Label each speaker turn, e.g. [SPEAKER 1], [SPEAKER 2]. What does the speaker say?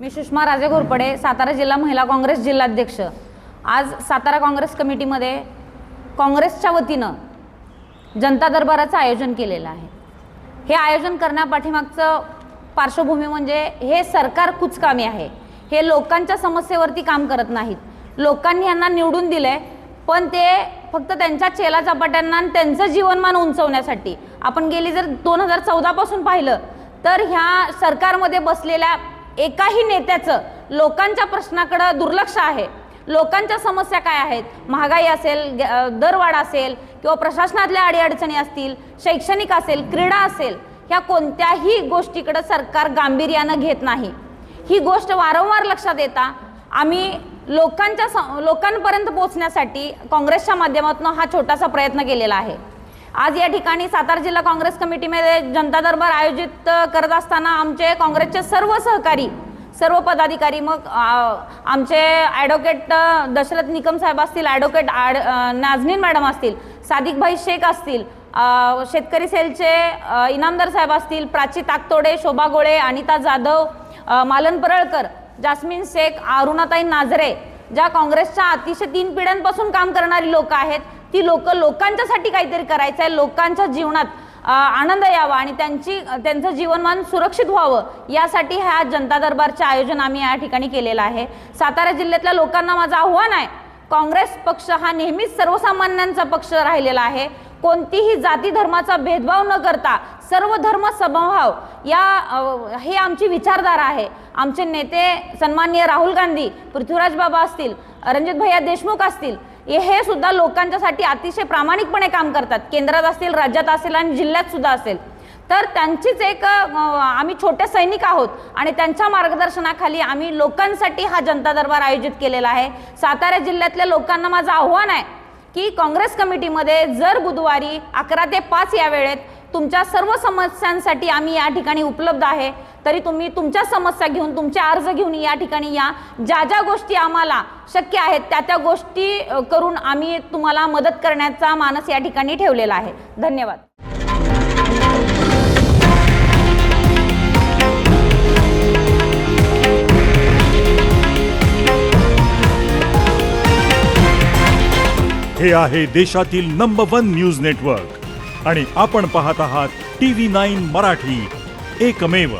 [SPEAKER 1] मी सुषमा राजे घोरपडे, सातारा जिल्हा महिला काँग्रेस जिल्हाध्यक्ष। आज सातारा काँग्रेस कमिटीमध्ये काँग्रेसच्या वतीनं जनता दरबाराचं आयोजन केलेलं आहे। हे आयोजन करण्यापाठीमागचं पार्श्वभूमी म्हणजे हे सरकार कुचकामी आहे। हे लोकांच्या समस्येवरती काम करत नाहीत। लोकांनी यांना निवडून दिले, पण ते फक्त त्यांच्या चेलाचापाट्यांना आणि त्यांचं जीवनमान उंचवण्यासाठी। आपण गेली जर 2014 पासून पाहिलं तर ह्या सरकारमध्ये बसलेल्या एकाही नेत्याचं लोकांच्या प्रश्नाकडे दुर्लक्ष आहे। लोकांच्या समस्या काय आहेत, महागाई असेल, दरवाढ असेल किंवा प्रशासनातल्या अडीअडचणी असतील, शैक्षणिक असेल, क्रीडा असेल, ह्या कोणत्याही गोष्टीकडे सरकार गांभीर्याने घेत नाही। ही गोष्ट वारंवार लक्षात येता आम्ही लोकांपर्यंत पोहोचण्यासाठी काँग्रेसच्या माध्यमातून हा छोटासा प्रयत्न केलेला आहे। आज या ठिकाणी सातारा जिल्हा काँग्रेस कमिटीमध्ये जनता दरबार आयोजित करत असताना आमचे काँग्रेसचे सर्व सहकारी, सर्व पदाधिकारी, मग आमचे ॲडव्होकेट दशरथ निकम साहेब असतील, ॲडव्होकेट नाजनीन मॅडम असतील, सादिक भाई शेख असतील, शेतकरी सेलचे इनामदार साहेब असतील, प्राची ताकतोडे, शोभा गोळे, अनिता जाधव, मालन परळकर, जास्मिन शेख, अरुणाताई नाझरे, ज्या काँग्रेसच्या अतिशय 3 पिढ्यांपासून काम करणारी लोक आहेत, ती लोकांच्यासाठी काहीतरी करायचं आहे, लोकांच्या जीवनात आनंद यावा आणि त्यांचं जीवनमान सुरक्षित व्हावं यासाठी हा जनता दरबारचे आयोजन आम्ही या ठिकाणी केलेलं आहे। सातारा जिल्ह्यातल्या लोकांना माझं आव्हान आहे, काँग्रेस पक्ष हा नेहमीच सर्वसामान्यांचा पक्ष राहिलेला आहे। कोणतीही जाती धर्माचा भेदभाव न करता सर्व धर्म समभाव हे आमची विचारधारा आहे। आमचे नेते सन्माननीय राहुल गांधी, पृथ्वीराज बाबा असतील, रणजित भैया देशमुख असतील, हे सुद्धा लोकांच्यासाठी अतिशय प्रामाणिकपणे काम करतात। केंद्रात असतील, राज्यात असेल आणि जिल्ह्यात सुद्धा असेल, तर त्यांचीच एक आम्ही छोटे सैनिक आहोत आणि त्यांच्या मार्गदर्शनाखाली आम्ही लोकांसाठी हा जनता दरबार आयोजित केलेला आहे। सातारा जिल्ह्यातल्या लोकांना माझं आव्हान आहे की काँग्रेस कमिटीमध्ये जर बुधवारी 11 ते 5 या वेळेत तुमच्या सर्व समस्यांसाठी आम्ही या ठिकाणी उपलब्ध आहे, तरी तुम्ही तुमच्या समस्या घेऊन, तुमचे अर्ज घेऊन या ठिकाणी या। ज्या गोष्टी आम्हाला शक्य आहेत त्या गोष्टी करून आम्ही तुम्हाला मदत करण्याचा मानस या ठिकाणी ठेवलेला आहे। धन्यवाद।
[SPEAKER 2] हे आहे देशातील नंबर 1 न्यूज नेटवर्क आणि आपण पाहत आहात TV9 मराठी, एकमेव।